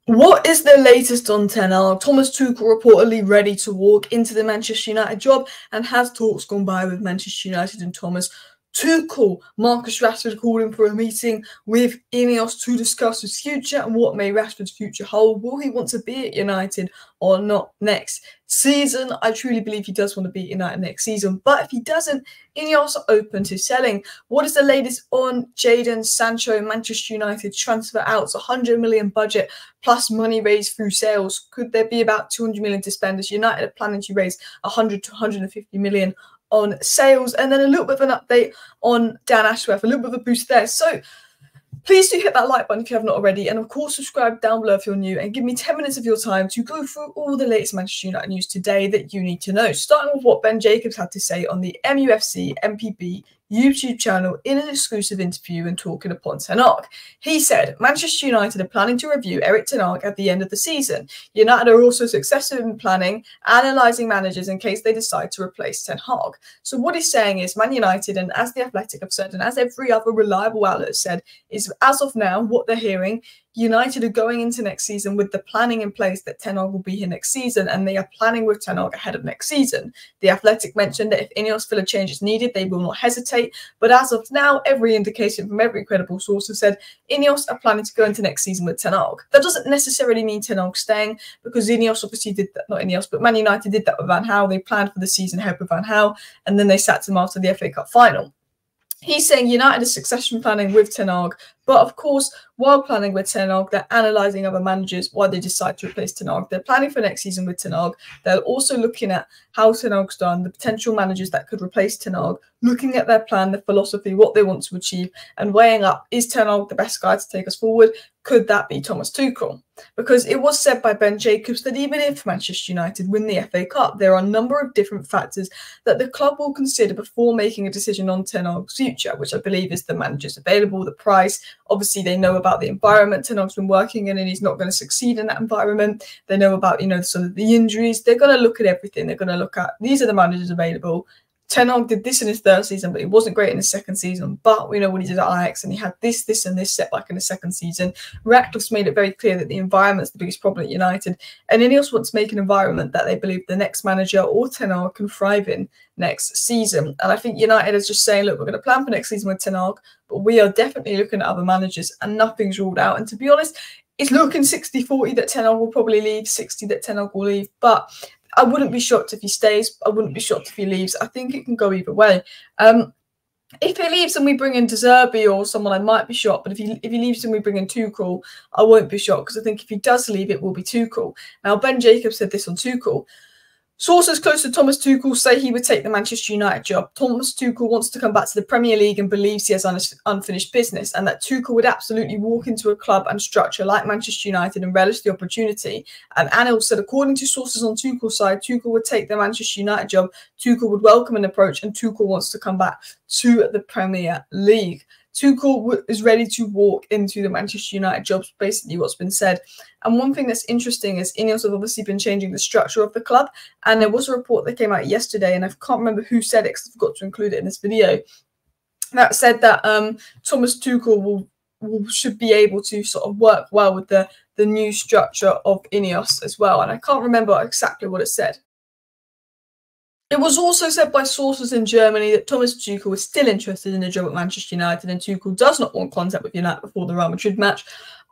What is the latest on Ten Hag? Thomas Tuchel reportedly ready to walk into the Manchester United job, and has talks gone by with Manchester United and Thomas Tuchel? Marcus Rashford called in for a meeting with Ineos to discuss his future and what may Rashford's future hold. Will he want to be at United or not next season? I truly believe he does want to be at United next season, but if he doesn't, Ineos are open to selling. What is the latest on Jadon Sancho? Manchester United transfer out, 100 million budget plus money raised through sales. Could there be about 200 million to spend, as United are planning to raise 100 to 150 million on sales? And then a little bit of an update on Dan Ashworth, a little bit of a boost there. So please do hit that like button if you have not already, and of course subscribe down below if you're new, and give me 10 minutes of your time to go through all the latest Manchester United news today that you need to know, starting with what Ben Jacobs had to say on the MUFC MPB YouTube channel in an exclusive interview and talking upon Ten Hag. He said Manchester United are planning to review Erik Ten Hag at the end of the season. United are also successful in planning, analysing managers in case they decide to replace Ten Hag. So what he's saying is Man United, and as The Athletic have said, and as every other reliable outlet has said, is as of now what they're hearing, United are going into next season with the planning in place that Ten Hag will be here next season, and they are planning with Ten Hag ahead of next season. The Athletic mentioned that if Ineos feel a change is needed, they will not hesitate. But as of now, every indication from every credible source has said Ineos are planning to go into next season with Ten Hag. That doesn't necessarily mean Ten Hag staying, because Ineos obviously did that, not Ineos, but Man United did that with Van Gaal. They planned for the season ahead with Van Gaal, and then they sacked him after the FA Cup final. He's saying United is succession planning with Ten Hag, but of course, while planning with Ten Hag, they're analysing other managers while they decide to replace Ten Hag. They're planning for next season with Ten Hag. They're also looking at how Ten Hag's done, the potential managers that could replace Ten Hag, looking at their plan, their philosophy, what they want to achieve, and weighing up, is Ten Hag the best guy to take us forward? Could that be Thomas Tuchel? Because it was said by Ben Jacobs that even if Manchester United win the FA Cup, there are a number of different factors that the club will consider before making a decision on Ten Hag's future, which I believe is the managers available, the price. Obviously, they know about the environment Ten Hag's been working in, and he's not going to succeed in that environment. They know about, sort of the injuries. They're going to look at everything. They're going to look at, these are the managers available. Ten Hag did this in his third season, but it wasn't great in his second season. But we know what he did at Ajax, and he had this, and this setback in his second season. Ratcliffe's made it very clear that the environment's the biggest problem at United, and Ineos wants to make an environment that they believe the next manager or Ten Hag can thrive in next season. And I think United is just saying, look, we're going to plan for next season with Ten Hag, but we are definitely looking at other managers, and nothing's ruled out. And to be honest, it's looking 60-40 that Ten Hag will probably leave, 60 that Ten Hag will leave, but I wouldn't be shocked if he stays. I wouldn't be shocked if he leaves. I think it can go either way. If he leaves and we bring in De Zerbi or someone, I might be shocked. But if he leaves and we bring in Tuchel, I won't be shocked, because I think if he does leave, it will be Tuchel. Now, Ben Jacobs said this on Tuchel. Sources close to Thomas Tuchel say he would take the Manchester United job. Thomas Tuchel wants to come back to the Premier League and believes he has unfinished business, and that Tuchel would absolutely walk into a club and structure like Manchester United and relish the opportunity. And Anil said, according to sources on Tuchel's side, Tuchel would take the Manchester United job. Tuchel would welcome an approach, and Tuchel wants to come back to the Premier League. Tuchel is ready to walk into the Manchester United jobs, basically what's been said. And one thing that's interesting is Ineos have obviously been changing the structure of the club. And there was a report that came out yesterday, and I can't remember who said it because I forgot to include it in this video, that said that Thomas Tuchel should be able to sort of work well with the new structure of Ineos as well. And I can't remember exactly what it said. It was also said by sources in Germany that Thomas Tuchel is still interested in a job at Manchester United, and Tuchel does not want contact with United before the Real Madrid match.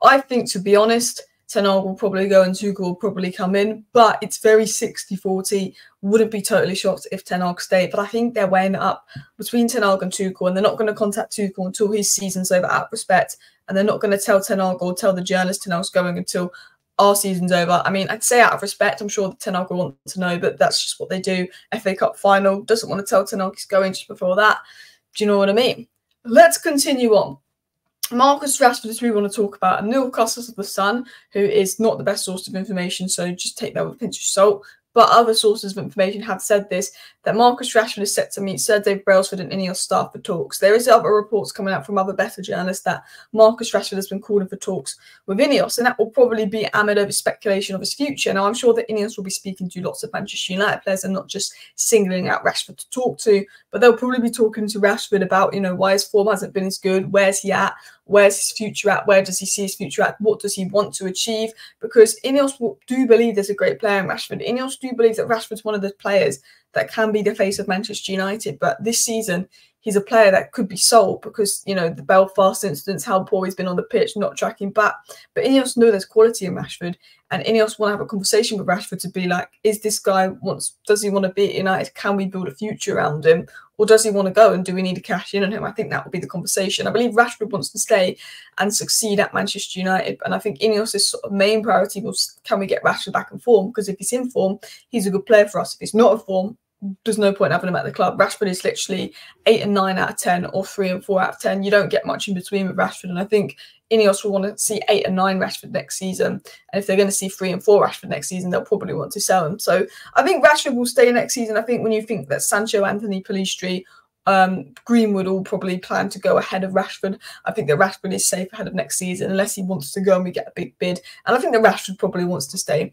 I think, to be honest, Ten Hag will probably go and Tuchel will probably come in, but it's very 60-40. Wouldn't be totally shocked if Ten Hag stayed, but I think they're weighing it up between Ten Hag and Tuchel, and they're not going to contact Tuchel until his season's over, out of respect, and they're not going to tell Ten Hag or tell the journalist Ten Hag's going until our season's over. I mean, I'd say out of respect, I'm sure the Ten Hag will want to know, but that's just what they do. FA Cup final, doesn't want to tell Ten Hag he's going just before that. Do you know what I mean? Let's continue on. Marcus Rashford is who we want to talk about. Neil Custis of The Sun, who is not the best source of information, so just take that with a pinch of salt. But other sources of information have said this, that Marcus Rashford is set to meet Sir David Brailsford and Ineos staff for talks. There is other reports coming out from other better journalists that Marcus Rashford has been calling for talks with Ineos, and that will probably be amid over speculation of his future. Now, I'm sure that Ineos will be speaking to lots of Manchester United players and not just singling out Rashford to talk to, but they'll probably be talking to Rashford about, why his form hasn't been as good, where's he at, Where's his future at? Where does he see his future at? What does he want to achieve? Because Ineos do believe there's a great player in Rashford. Ineos do believe that Rashford's one of the players that can be the face of Manchester United. But this season, he's a player that could be sold because, you know, the Belfast incidents, how poor he's been on the pitch, not tracking back. But Ineos know there's quality in Rashford, and Ineos want to have a conversation with Rashford to be like, is this guy does he want to be at United? Can we build a future around him? Or does he want to go, and do we need to cash in on him? I think that will be the conversation. I believe Rashford wants to stay and succeed at Manchester United. And I think Ineos' sort of main priority was, can we get Rashford back in form? Because if he's in form, he's a good player for us. If he's not in form, there's no point having him at the club. Rashford is literally 8 and 9 out of 10 or 3 and 4 out of 10. You don't get much in between with Rashford. And I think Ineos will want to see 8 and 9 Rashford next season. And if they're going to see 3 and 4 Rashford next season, they'll probably want to sell him. So I think Rashford will stay next season. I think when you think that Sancho, Anthony, Pellistri, Greenwood all probably plan to go ahead of Rashford, I think that Rashford is safe ahead of next season unless he wants to go and we get a big bid. And I think that Rashford probably wants to stay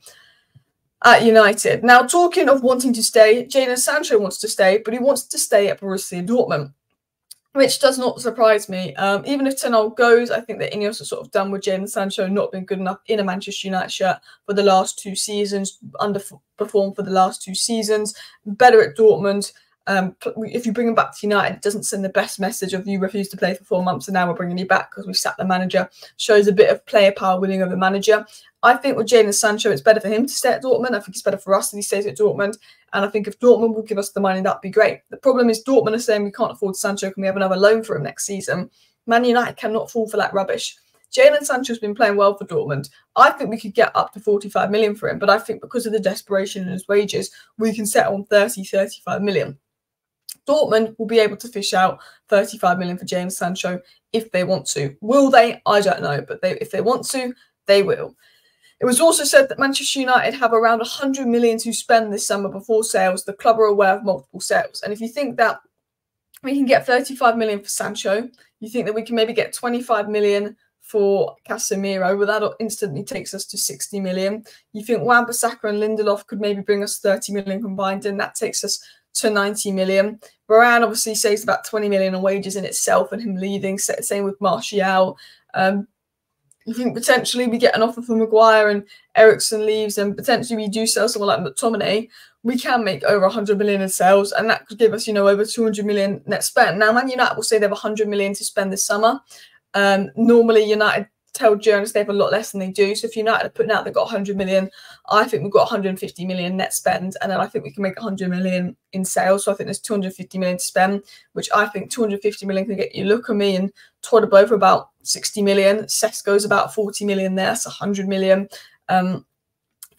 at United. Now, talking of wanting to stay, Jadon Sancho wants to stay, but he wants to stay at Borussia Dortmund, which does not surprise me. Even if Tuchel goes, I think that Ineos are sort of done with Jadon Sancho not being good enough in a Manchester United shirt for the last 2 seasons, underperformed for the last 2 seasons, better at Dortmund. If you bring him back to United, it doesn't send the best message of you refused to play for 4 months and now we're bringing you back because we sacked the manager. Shows a bit of player power winning over the manager. I think with Jadon Sancho, it's better for him to stay at Dortmund. I think it's better for us if he stays at Dortmund. And I think if Dortmund will give us the money, that'd be great. The problem is Dortmund are saying we can't afford Sancho. Can we have another loan for him next season? Man United cannot fall for that rubbish. Jadon Sancho's been playing well for Dortmund. I think we could get up to 45 million for him. But I think because of the desperation in his wages, we can settle on 30, 35 million. Dortmund will be able to fish out 35 million for Jadon Sancho if they want to. Will they? I don't know. But if they want to, they will. It was also said that Manchester United have around 100 million to spend this summer before sales. The club are aware of multiple sales. And if you think that we can get 35 million for Sancho, you think that we can maybe get 25 million for Casemiro, well, that instantly takes us to 60 million. You think Wan-Bissaka and Lindelof could maybe bring us 30 million combined, and that takes us to 90 million. Varane obviously saves about 20 million on wages in itself and him leaving. Same with Martial. You think potentially we get an offer for Maguire and Eriksen leaves and potentially we do sell someone like McTominay, we can make over 100 million in sales and that could give us, you know, over 200 million net spend. Now, Man United will say they have 100 million to spend this summer. Normally, United tell journalists they have a lot less than they do. So if United are putting out they've got 100 million, I think we've got 150 million net spend, and then I think we can make 100 million in sales. So I think there's 250 million to spend, which I think 250 million can get you Look at Me and Todibo for about 60 million. Sesko's about 40 million there, that's 100 million.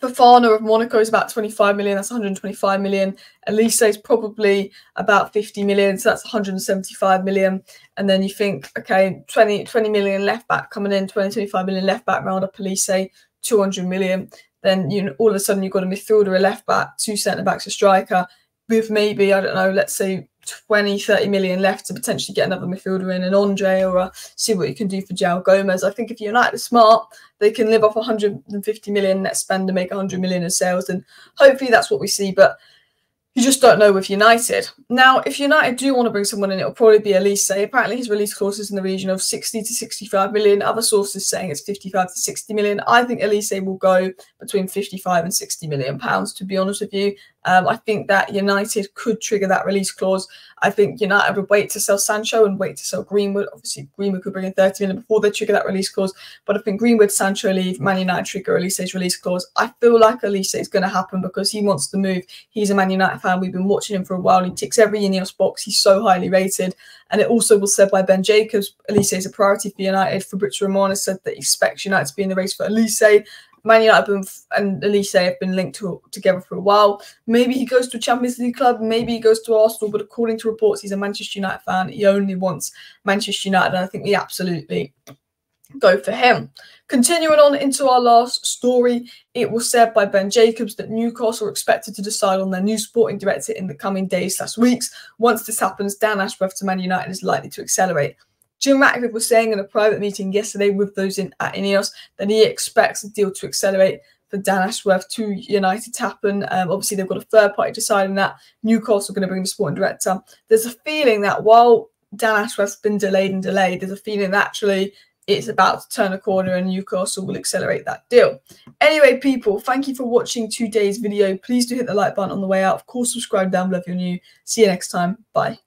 Fofana of Monaco is about 25 million, that's 125 million. Olise is probably about 50 million, so that's 175 million. And then you think, okay, 20 million left back coming in, 25 million left back round up Olise, 200 million. Then you know, all of a sudden you've got a midfielder, a left back, 2 centre backs, a striker, with maybe, I don't know, let's say 20-30 million left to potentially get another midfielder in, an Andre, or see what you can do for João Gomez. I think if United are smart, they can live off 150 million net spend and make 100 million in sales, and hopefully that's what we see. But you just don't know with United. Now, if United do want to bring someone in, it'll probably be Olise. Apparently, his release clause is in the region of 60 to 65 million. Other sources saying it's 55 to 60 million. I think Olise will go between 55 and 60 million pounds, to be honest with you. I think that United could trigger that release clause. I think United would wait to sell Sancho and wait to sell Greenwood. Obviously, Greenwood could bring in 30 million before they trigger that release clause. But I think Greenwood, Sancho leave, Man United trigger Olise's release clause. I feel like Olise is going to happen because he wants to move. He's a Man United fan. We've been watching him for a while. He ticks every Ineos box. He's so highly rated. And it also was said by Ben Jacobs, Olise is a priority for United. Fabrizio Romano said that he expects United to be in the race for Olise. Man United and Olise have been linked together for a while. Maybe he goes to a Champions League club, maybe he goes to Arsenal, but according to reports, he's a Manchester United fan. He only wants Manchester United, and I think we absolutely go for him. Continuing on into our last story, it was said by Ben Jacobs that Newcastle are expected to decide on their new sporting director in the coming days/weeks. Once this happens, Dan Ashworth to Man United is likely to accelerate. Jim Ratcliffe was saying in a private meeting yesterday with those at Ineos that he expects the deal to accelerate for Dan Ashworth to United to happen. Obviously, they've got a third party deciding that. Newcastle are going to bring the sporting director. There's a feeling that while Dan Ashworth's been delayed and delayed, there's a feeling that actually it's about to turn a corner and Newcastle will accelerate that deal. Anyway, people, thank you for watching today's video. Please do hit the like button on the way out. Of course, subscribe down below if you're new. See you next time. Bye.